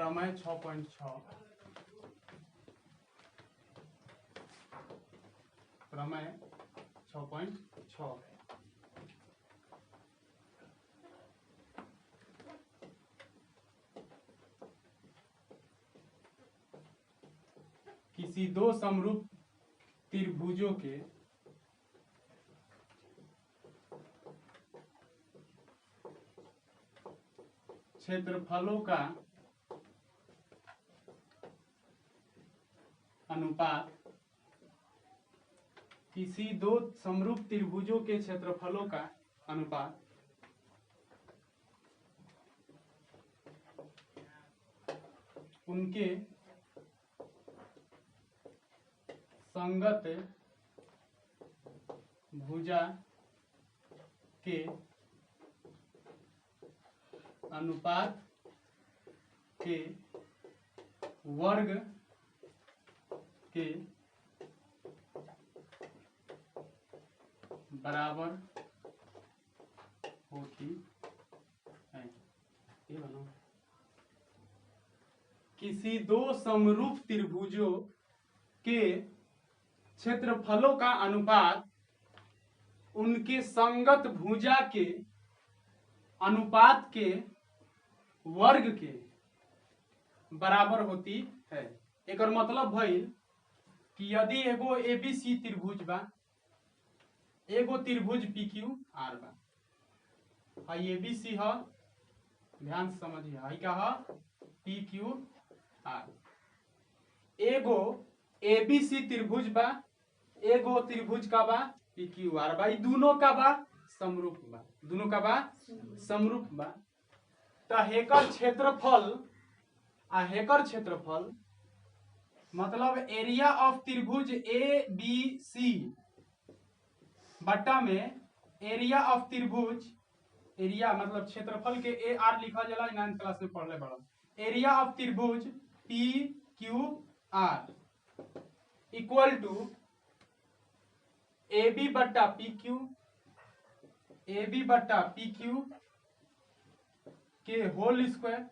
प्रमेय 6.6 प्रमेय 6.6 किसी दो समरूप त्रिभुजों के क्षेत्रफलों का अनुपात किसी दो समरूप त्रिभुजों के क्षेत्रफलों का अनुपात उनके संगत भुजा के अनुपात के वर्ग के बराबर होती है। ये बनो किसी दो समरूप त्रिभुजों के क्षेत्रफलों का अनुपात उनके संगत भुजा के अनुपात के वर्ग के बराबर होती है। एक और मतलब भइल कि यदि एगो एबीसी त्रिभुज बा, एगो त्रिभुज पीक्यू आर बा, हाई एबीसी ह, ध्यान से समझिए, हाई का ह पीक्यू आर। एगो एबीसी त्रिभुज बा, एगो त्रिभुज का बा पीक्यू आर बा, दोनों का बा समरूप बा, दोनों का बा समरूप बा। तो हेकर क्षेत्रफल हेकर क्षेत्रफल मतलब एरिया ऑफ त्रिभुज ए बी सी बट्टा में एरिया ऑफ त्रिभुज, एरिया मतलब क्षेत्रफल के ए आर लिखा जाला, 9th क्लास में पढ़ले बड़ा। एरिया ऑफ त्रिभुज P Q R equal to A B बट्टा पी क्यू, ए बी बट्टा पी क्यू के होल स्क्वायर।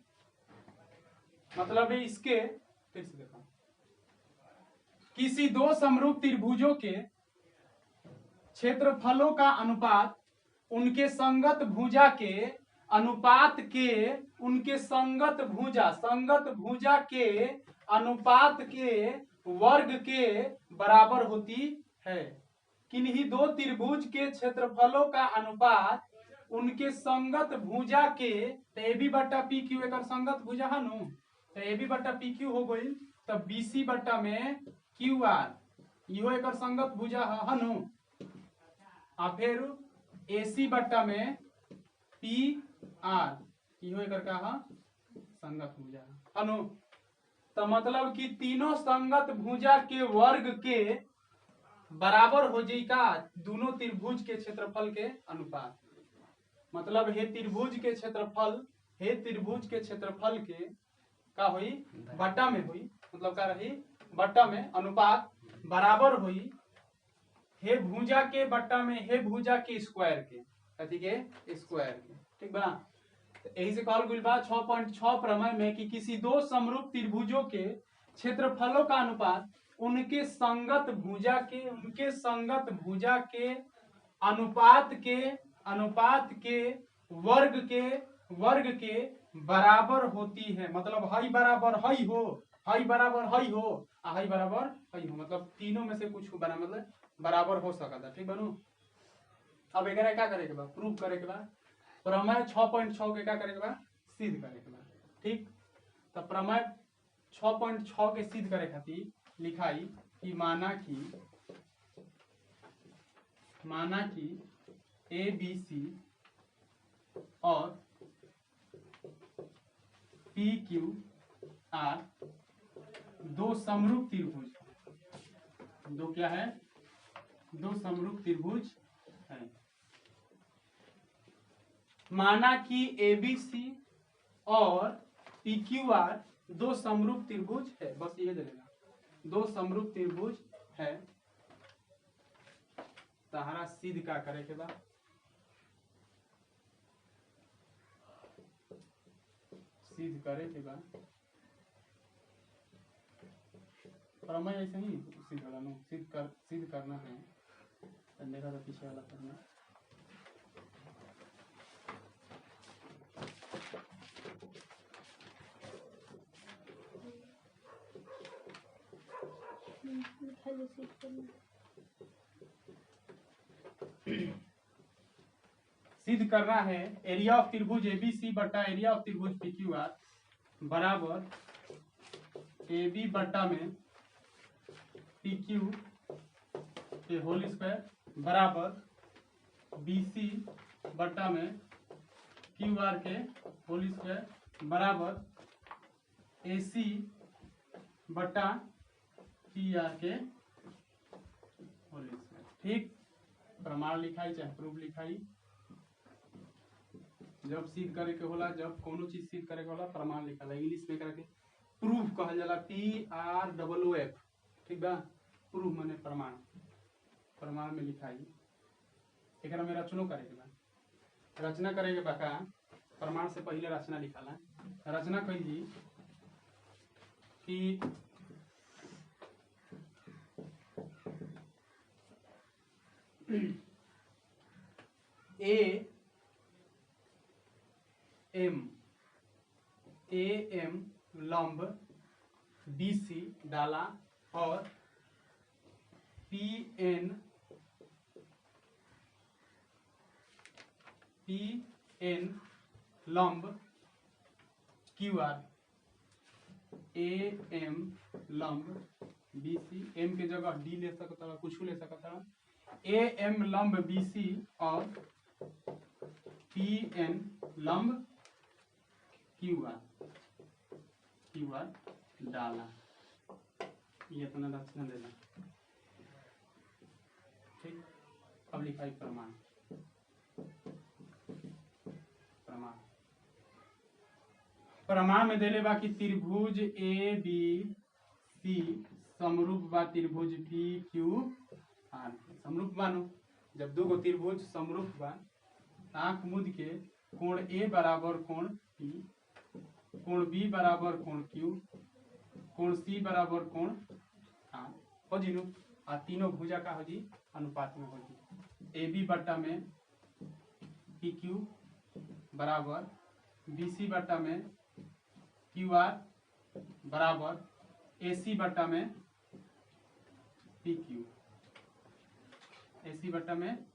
मतलब इसके फिर से देखो, किसी दो समरूप त्रिभुजों के क्षेत्रफलों का अनुपात उनके संगत भुजा के अनुपात के उनके संगत भुजा के अनुपात के वर्ग के बराबर होती है। किन्हीं दो त्रिभुज के क्षेत्रफलों का अनुपात उनके संगत भुजा के, तो ए बी बट्टा पी क्यू एक संगत भुजा है नु, तो ए बी बट्टा पी क्यू हो गई, तो बी सी बट्टा में क्यू आर इहो एक संगत भुजा है नु, आ फिर ए सी बट्टा में पी आर इहो एक का है संगत भुजा है नु। तो मतलब कि तीनों संगत भुजा के वर्ग के बराबर हो जाई का दोनों त्रिभुज के क्षेत्रफल के अनुपात। मतलब हे त्रिभुज के क्षेत्रफल, हे त्रिभुज के क्षेत्रफल के का हुई बट्टा में हुई, मतलब का रही बट्टा में अनुपात बराबर हुई हे भुजा के बट्टा में हे भुजा के स्क्वायर के, कथी के स्क्वायर के। ठीक बा, तो यही से कहल गइल बा 6.6 प्रमेय में कि किसी दो समरूप त्रिभुजों के क्षेत्रफलों का अनुपात उनके संगत भुजा के अनुपात के वर्ग के बराबर होती है। मतलब हई बराबर हई हो, हई बराबर हई हो, हई बराबर हई हो, मतलब तीनों में से कुछ बना मतलब बराबर हो सकता। ठीक बनू। अब एक क्या करे के बा, प्रूव करे के बा, प्रमेय 6.6 के क्या करे के बा, सिद्ध करे के बा। ठीक, तो प्रमेय 6.6 के सिद्ध करे खातिर लिखाई कि माना कि ए बी सी और पी क्यू आर दो समरूप त्रिभुज, दो क्या है, दो समरूप त्रिभुज है। माना कि ए बी सी और पी क्यू आर दो समरूप त्रिभुज है, बस ये देगा, दो समरूप त्रिभुज है। तहरा सिद्ध का करे के बाद सिद्ध करे के बाद प्रमेय ऐसे ही सिद्ध वाला नो सिद्ध करना है तो देखा तो पीछे वाला प्रमेय सिद्ध करना है एरिया ऑफ त्रिभुज एबीसी बटा एरिया ऑफ त्रिभुज पीक्यूआर बराबर AB बटा में PQ के होल स्क्वायर बराबर BC बटा में QR के होल स्क्वायर बराबर AC बटा PR के होल स्क्वायर। ठीक, प्रमाण लिखाई चाहे प्रूफ लिखाई, जब सिद्ध करे के होला, जब कोनो चीज सिद्ध करे के होला प्रमाण लिखला, इंग्लिश में करके प्रूफ कहल जाला, PROOF। ठीक बा, प्रूफ माने प्रमाण, प्रमाण में लिखाई। एकरा में रचना करे के बा, रचना करे के बा का प्रमाण से पहले रचना लिखाला। रचना कही जी कि AM लंब BC डाला और PN लंब QR AM लंब BC, M के जगह D ले सकता, कुछ ले सकता, AM लंब BC और PN लंब QR डाला, ये अपना रचना देना। ठीक, अब लिखाई प्रमाण। प्रमाण में देले बा कि त्रिभुज ABC समरूप बा त्रिभुज PQR। समरूप मानो जब दो गो त्रिभुज समरूप बा, आंख मुद के कोण A बराबर कोण P, कोण B बराबर कोण Q, कोण C बराबर कोण R हो जी नु, आ तीनों भुजा का हो जी अनुपात में हो जी। AB बट्टा में PQ बराबर BC बट्टा में QR बराबर AC बट्टा में PQ, AC बट्टा में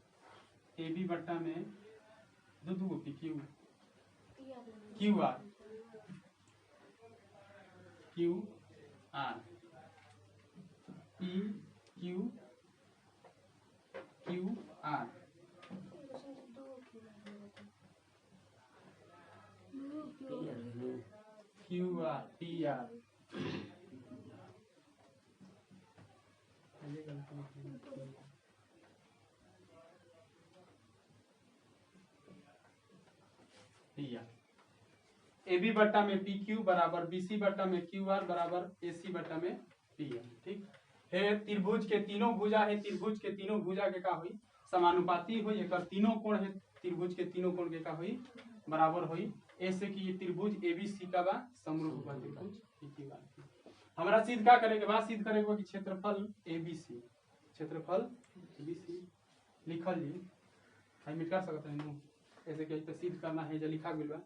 AB बट्टा में दो गो PQ QR PQ QR PR AB बट्टा में PQ बराबर BC बट्टा में QR बराबर AC बट्टा में PR। ठीक है, त्रिभुज के तीनों भुजा है, त्रिभुज के तीनों भुजा के का हुई समानुपाती हुई, एक तीनों कोण है, त्रिभुज के तीनों कोण के का हुई बराबर हुई, ऐसे कि ये त्रिभुज ABC का बा समरूप बा त्रिभुज PQR। हमारा सिद्ध क्या करेगा, बाद सिद्ध करेगा कि क्षेत्रफल ABC, क्षेत्रफल ABC लिखल जी हम मिटा सकते हैं नु, ऐसे कि सिद्ध करना है जो लिखा गया बा।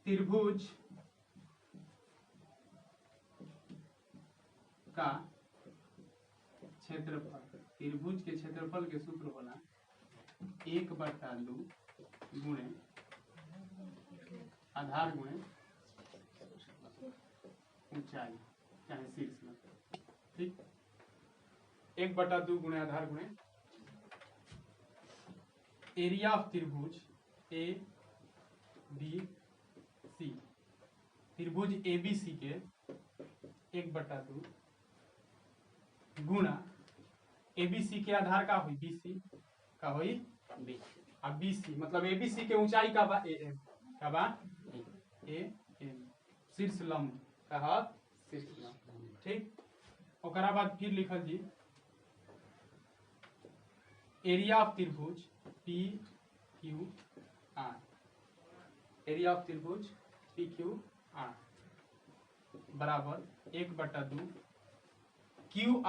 त्रिभुज का क्षेत्रफल, त्रिभुज के क्षेत्रफल के सूत्र होला 1/2 गुणे आधार गुणे ऊंचाई चाहे शीर्ष में। ठीक, 1/2 गुणे आधार गुणे एरिया ऑफ त्रिभुज ABC, त्रिभुज ABC के 1/2 गुणा ABC के आधार का हुई BC का हुई अब BC मतलब ABC के ऊंचाई का बा AM का बा AM, शीर्ष लंब का हाथ शीर्ष लंब। ठीक, ओकरा बाद फिर लिखल जी एरिया ऑफ त्रिभुज P Q are, area of त्रिभुज पी क्यू आर बराबर 1/2 क्यू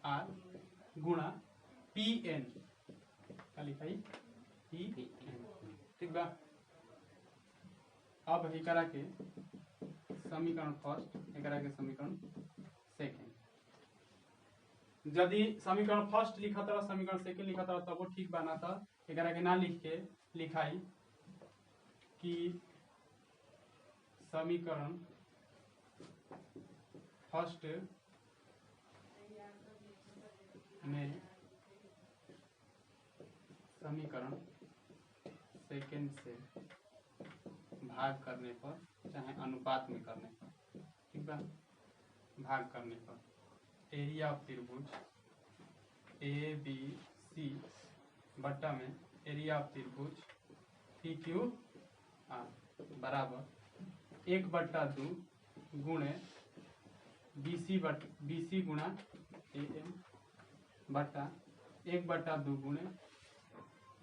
आर गुणा पी एन का लिखाई पी एन, ठीक बा। अब एकरा के समीकरण फर्स्ट, एकरा के समीकरण सेकेंड, यदि समीकरण फर्स्ट लिखा था समीकरण सेकेंड लिखा था तब वो ठीक बना था। एकरा के ना लिख के लिखाई कि समीकरण फर्स्ट में समीकरण सेकेंड से भाग करने पर, चाहे अनुपात में करने पर, ठीक है, भाग करने पर एरिया ऑफ त्रिभुज ए बी सी बट्टा में एरिया ऑफ त्रिभुज पी क्यू आर बराबर 1/2 गुणे BC गुणा AM बट्टा 1/2 गुणे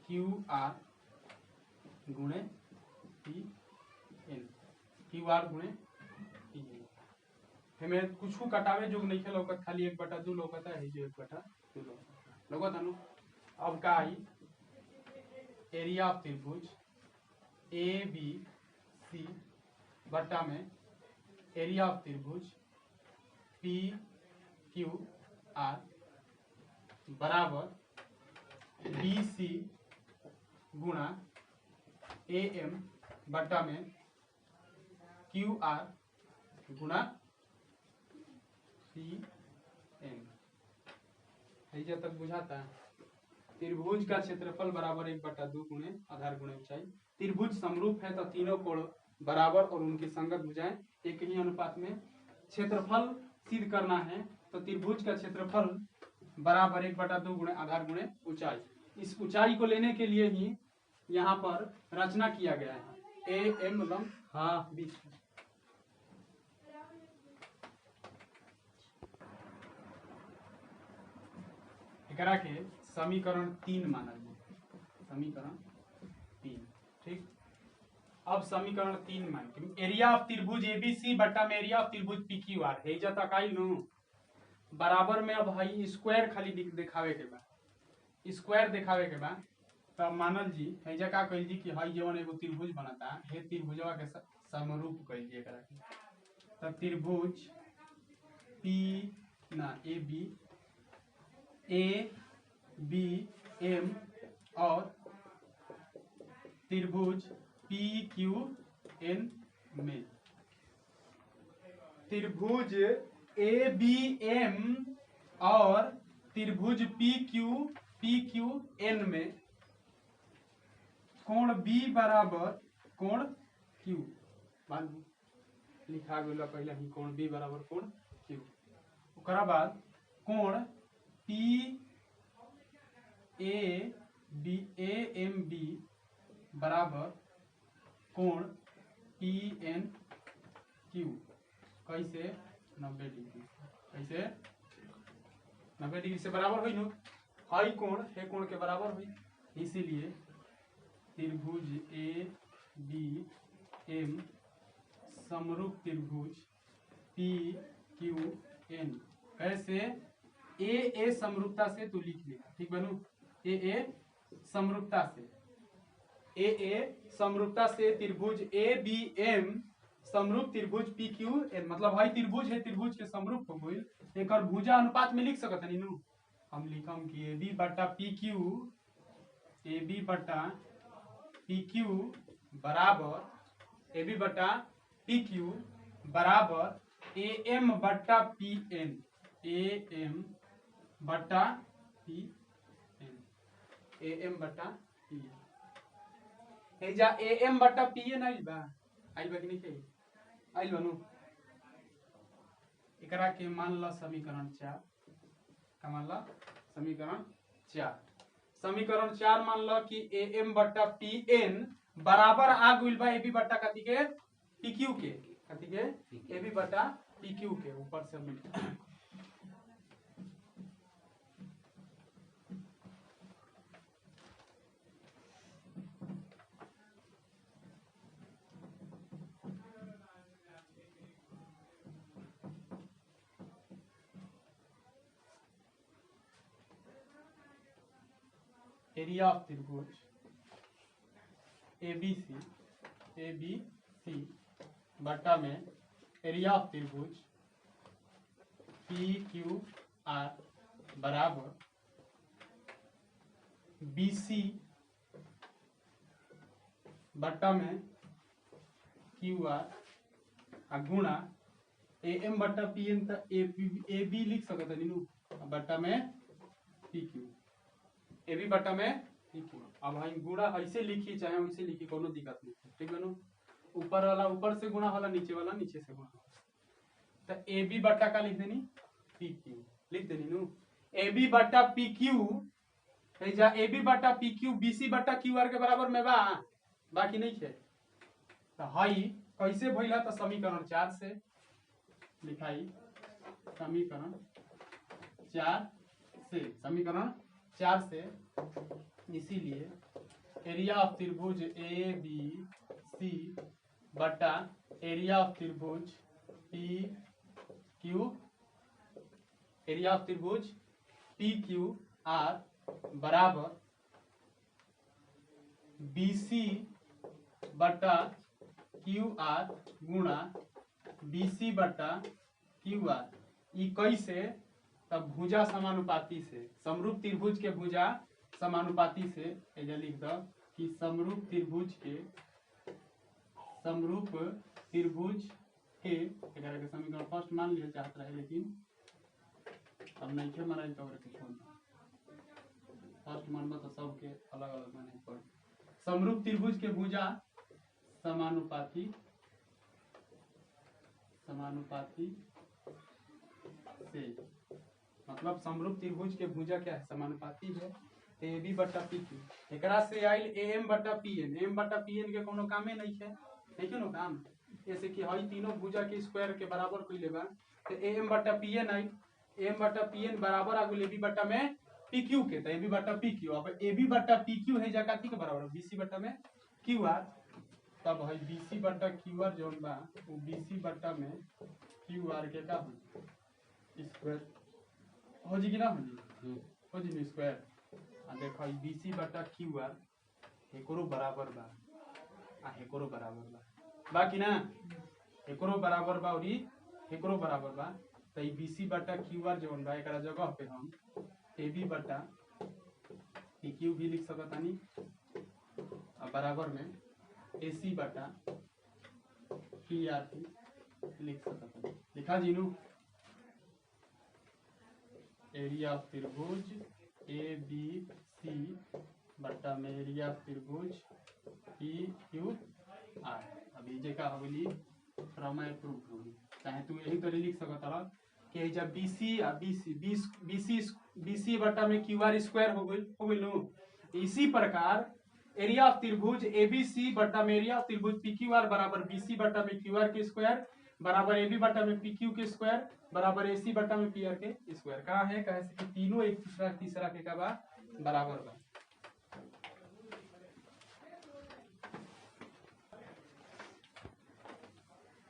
QR गुणे PN, QR गुणे PN। हमें कुछ कटावे जो नहीं खेल लौकत, खाली 1/2 लौकता है, जो 1/2 लौकता नु। अब का आई एरिया ऑफ त्रिभुज ABC बट्टा में एरिया ऑफ त्रिभुज PQR बराबर BC गुणा AM बट्टा में QR गुणा PN। जब तक बुझाता है त्रिभुज का क्षेत्रफल बराबर 1/2 गुणे आधार गुणे ऊंचाई। त्रिभुज समरूप है तो तीनों कोण बराबर और उनकी संगत भुजाएं एक ही अनुपात में। क्षेत्रफल सिद्ध करना है तो त्रिभुज का क्षेत्रफल बराबर 1/2 गुणे आधार गुणे ऊंचाई। इस ऊंचाई को लेने के लिए ही यहाँ पर रचना किया गया है। ए एम लंब हाँ बीच में एकरा के समीकरण 3 मानल जाए, समीकरण 3, ठीक। अब समीकरण 3 मान के एरिया ऑफ त्रिभुज एबीसी बट्टा में एरिया ऑफ त्रिभुज पीक्यूआर है जता काई नु बराबर में। अब हई स्क्वायर खाली दिखावे के बा, स्क्वायर दिखावे के बा तब मानल जी है जा का कइल जी कि हई जवन एगो त्रिभुज बनता है त्रिभुजवा के समरूप कइल जी एकरा के। तब त्रिभुज पी ना ए बी एम और त्रिभुज पी क्यू एन में त्रिभुज ए बी एम और त्रिभुज पी क्यू एन में कोण बी बराबर कोण क्यू लिखा गया पहले ही कोण बी बराबर कोण क्यू। ओकरा बाद कोण पी ए एम बी बराबर कोण पी एन क्यू कैसे 90 डिग्री, कैसे 90 डिग्री से बराबर हुई नु हाई कोण हे कोण के बराबर हुई। इसीलिए त्रिभुज ए बी एम समरूप त्रिभुज पी क्यू एन कैसे ए समरूपता से तू लिख लेगा, ठीक बनू। ए समरूपता से ए समरूपता से त्रिभुज ए बी एम समरूप त्रिभुज पी क्यू एन मतलब भाई त्रिभुज है, त्रिभुज के समरूप हो गई। एक और भुजा अनुपात में लिख सकत है नीनू, हम लिखम कि ए बी बट्टा पी क्यू बराबर ए बी बट्टा पी क्यू बराबर ए एम बट्टा पी एन, ए एम बट्टा पी एन, ए एम बट्टा पी एन। हे जा ए एम बट्टा पी एन आइल बा कि नहीं कही आइल बनू। एकरा के मान ला समीकरण 4 का मान ला समीकरण 4। समीकरण 4 मान ला कि ए एम बट्टा पी एन बराबर आ गइल बा ए बी बट्टा कथी के पी क्यू के, कथी के ए बी बट्टा पी क्यू के। ऊपर से मिल एरिया ऑफ त्रिभुज ABC बटा में एरिया ऑफ त्रिभुज PQR बराबर BC बटा में QR गुणा AM बटा PN तो AB लिख सकते नीनू बटा में PQ AB बटा में PQ। अब हम गुणा ऐसे लिखी चाहे वैसे लिखी कोनो दिक्कत नहीं, ठीक है ना। ऊपर वाला ऊपर से गुणा होला, नीचे वाला नीचे से गुणा। तो AB बटा का लिख देनी PQ लिख देनी नू। AB बटा PQ है जा AB बटा PQ BC बटा QR के बराबर में बा, बाकी नहीं है। तो हाई कैसे भइला तो समीकरण 4 से लिखाई, समीकरण 4 से इसीलिए एरिया ऑफ त्रिभुज ABC बटा एरिया ऑफ त्रिभुज PQ एरिया ऑफ त्रिभुज PQR बराबर BC बटा QR गुणा BC बटा QR। ई कैसे? तब भुजा समानुपाती से, समरूप त्रिभुज के भुजा समानुपाती से एजा लिख दो कि समरूप त्रिभुज के के समीकरण फर्स्ट मान लिया चाहत रहे, लेकिन अब नहीं के माना तो फर्स्ट मानबा तो सबके अलग अलग माने पड़। समरूप त्रिभुज के भुजा समानुपाती से, मतलब समरूप त्रिभुज के भुजा क्या है? समानुपाती है। AB बटा PQ एकरा से आइल AM बटा PN। AM बटा PN के कोनो कामे नहीं है, ठीक है ना काम। जैसे कि हई तीनों भुजा के स्क्वायर के बराबर कोई लेबा तो AM बटा PN आई, AM बटा PN बराबर आ गेल AB बटा में PQ के। तो AB बटा PQ, अब AB बटा PQ है जगह के बराबर BC बटा में QR। तब है BC बटा QR जोन बा वो BC बटा में QR के का हो स्क्वायर हो जी कि ना हो जी स्क्वायर। आ देखो BC बटा QR एकरो बराबर बा आ एकरो बराबर बा कि ना, एकरो बराबर बा और एकरो बराबर बा। तो BC बटा QR जोन बा एकरा जगह पे हम AB बटा PQ भी लिख सकतानी और बराबर में AC बटा PRP लिख सकतानी। लिखा जीनू एरिया ऑफ त्रिभुज ABC बटा में एरिया ऑफ त्रिभुज PQR। अभी जे का होली प्रमेय प्रूफ होगी, चाहे तू यही तो लिख सकता है कि जब BC बटा में QR स्क्वायर हो गई नो। इसी प्रकार एरिया ऑफ त्रिभुज ABC बटा में एरिया ऑफ त्रिभुज PQR बराबर BC बटा में QR के स्क्वायर बराबर AB बटा में PQ के स्क्वायर बराबर AC बटा में PR के स्क्वायर। कहाँ है? कहे कि तीनों एक दूसरा तीसरा के का बराबर बा।